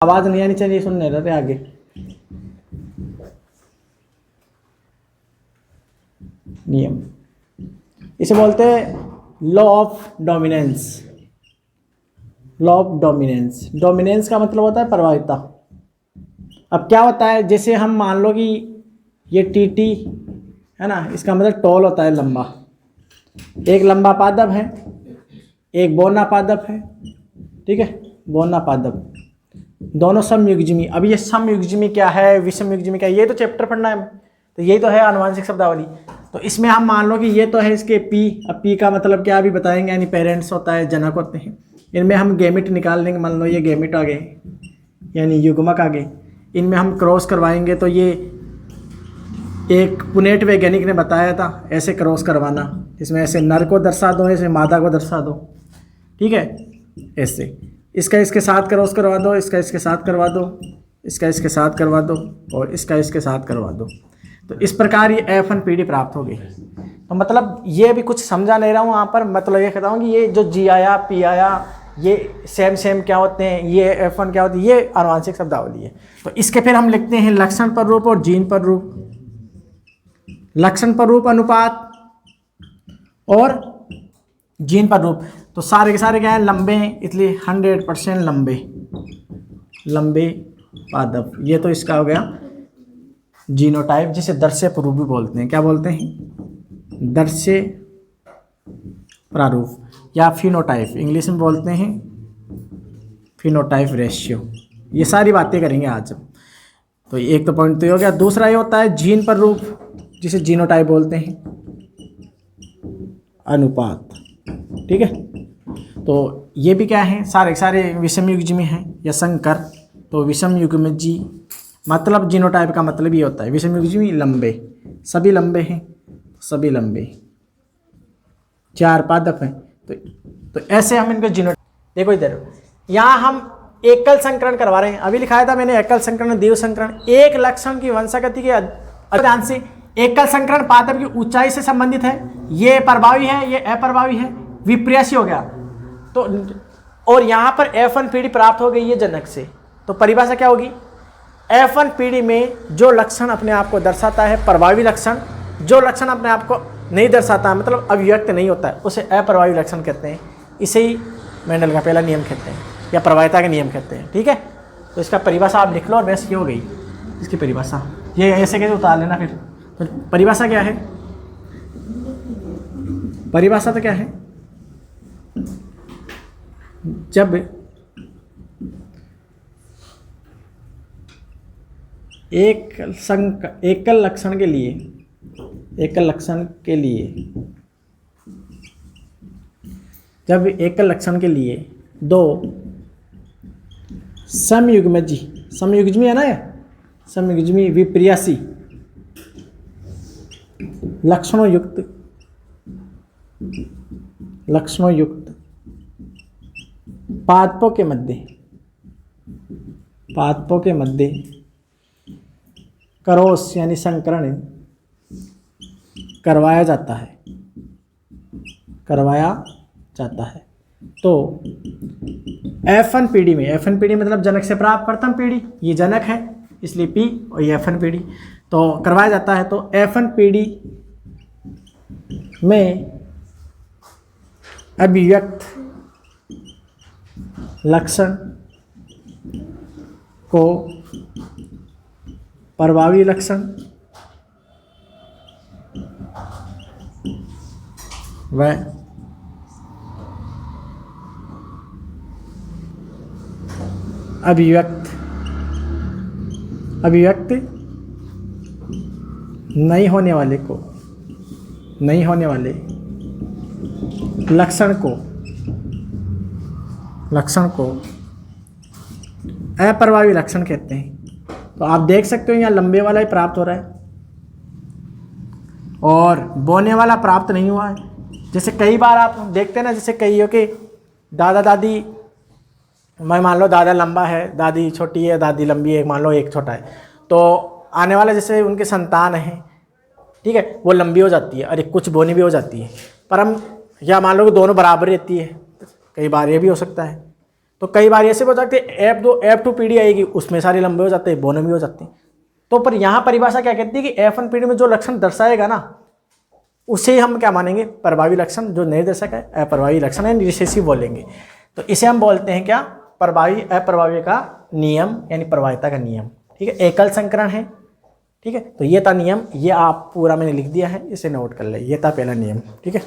आवाज नहीं आनी चाहिए, सुन नहीं रहे आगे। नियम इसे बोलते हैं law of dominance. Law of dominance, dominance का मतलब होता है प्रभाविता। अब क्या होता है, जैसे हम मान लो कि ये टी है ना, इसका मतलब टॉल होता है लंबा। एक लंबा पादप है, एक बौना पादप है, ठीक है, बौना पादप, दोनों समयुग्मी। अब ये समयुग्मी क्या है, विषमयुग्मी क्या है, ये तो चैप्टर पढ़ना है, तो यही तो है आनुवंशिक शब्दावली। तो इसमें हम मान लो कि ये तो है इसके पी। अब पी का मतलब क्या अभी बताएंगे, यानी पेरेंट्स होता है, जनक होते हैं। इनमें हम गैमेट निकाल लेंगे, मान लो ये गैमेट आ गए, यानी युग्मक आ गए। इनमें हम क्रॉस करवाएंगे तो ये एक पुनेट वैज्ञानिक ने बताया था ऐसे क्रॉस करवाना, इसमें ऐसे नर को दर्शा दो, ऐसे मादा को दर्शा दो, ठीक है, ऐसे इसका इसके साथ क्रॉस करवा दो, इसका इसके साथ करवा दो, इसका इसके साथ करवा दो, और इसका इसके साथ करवा दो। तो इस प्रकार ये F1 PD प्राप्त हो गई। तो मतलब ये भी कुछ समझा नहीं रहा हूँ यहाँ पर, मतलब ये कहता हूँ कि ये जो G आया P आया ये सेम क्या होते हैं, ये F1 क्या होती है, ये आनुवंशिक शब्दावली है। तो इसके फिर हम लिखते हैं लक्षण पर रूप और जीन पर रूप। लक्षण पर रूप अनुपात और जीन पर रूप, तो सारे के सारे क्या है, लंबे हैं, इसलिए 100% लंबे पादप। ये तो इसका हो गया जीनोटाइप, जिसे दर्शय प्रारूप भी बोलते हैं। क्या बोलते हैं, दर्शय प्रारूप या फिनोटाइप, इंग्लिश में बोलते हैं फिनोटाइप रेशियो। ये सारी बातें करेंगे आज। तो एक तो पॉइंट तो ये हो गया। दूसरा ये होता है जीन पर रूप, जिसे जीनोटाइप बोलते हैं, अनुपात, ठीक है। तो ये भी क्या है, सारे सारे विषमयुग्मी हैं या संकर। तो विषमयुग्मी मतलब जीनोटाइप का मतलब ये होता है, विषमयुग्मी लंबे, सभी लंबे हैं, सभी लंबे, 4 पादप हैं। तो ऐसे हम इनको जीनोटाइप। देखो इधर, यहाँ हम एकल संकरण करवा रहे हैं। अभी लिखाया था मैंने एकल संकरण, द्विव संकरण। एक लक्षण की वंशागति के ध्यान से एकल संकरण पादप की ऊंचाई से संबंधित है, ये प्रभावी है, ये अप्रभावी है, विप्रेयसी हो गया। तो और यहाँ पर F1 PD प्राप्त हो गई है जनक से। तो परिभाषा क्या होगी, F1 PD में जो लक्षण अपने आप को दर्शाता है प्रभावी लक्षण, जो लक्षण अपने आप को नहीं दर्शाता, मतलब अभिव्यक्त नहीं होता है, उसे अप्रभावी लक्षण कहते हैं। इसे ही मेंडल का पहला नियम कहते हैं या प्रभाविता के नियम कहते हैं, ठीक है। तो इसका परिभाषा आप लिख लो और बस ये हो गई इसकी परिभाषा। ये ऐसे कैसे उतार लेना फिर। तो परिभाषा क्या है, परिभाषा तो क्या है, जब एकल लक्षण के लिए, जब एकल लक्षण के लिए दो समयुग्मी है ना, समयुग्मी विप्रेयसी लक्षणों युक्त पादपों के मध्य क्रॉस यानी संकरण करवाया जाता है। तो F1 PD में, F1 PD मतलब जनक से प्राप्त प्रथम पीढ़ी, ये जनक है इसलिए P और ये F1 PD तो करवाया जाता है। तो F1 PD में अभिव्यक्त लक्षण को प्रभावी लक्षण व अभिव्यक्त नहीं होने वाले लक्षण को अप्रभावी लक्षण कहते हैं। तो आप देख सकते हो यहाँ लंबे वाला ही प्राप्त हो रहा है और बोने वाला प्राप्त नहीं हुआ है। जैसे कई बार आप देखते हैं ना, जैसे कई हो कि दादा दादी, मैं मान लो दादा लंबा है, दादी छोटी है, दादी लंबी है, मान लो एक छोटा है, तो आने वाले जैसे उनके संतान हैं, ठीक है, वो लंबी हो जाती है और एक कुछ बोनी भी हो जाती है। पर हम या मान लो कि दोनों बराबर रहती है, कई बार ये भी हो सकता है। तो कई बार ऐसे हो जाते हैं F2 PD आएगी, उसमें सारे लंबे हो जाते हैं, बोनम भी हो जाते हैं। तो पर यहाँ परिभाषा क्या कहती है कि F1 PD में जो लक्षण दर्शाएगा ना, उसे हम क्या मानेंगे, प्रभावी लक्षण। जो नहीं दर्शक है अप्रभावी लक्षण है, रिसेसिव बोलेंगे। तो इसे हम बोलते हैं क्या, प्रभावी अप्रभावी का नियम, यानी प्रभाविता का नियम। ठीक है, एकल संकरण है। ठीक है, तो ये था नियम, ये आप पूरा मैंने लिख दिया है, इसे नोट कर ले, ये था पहला नियम। ठीक है।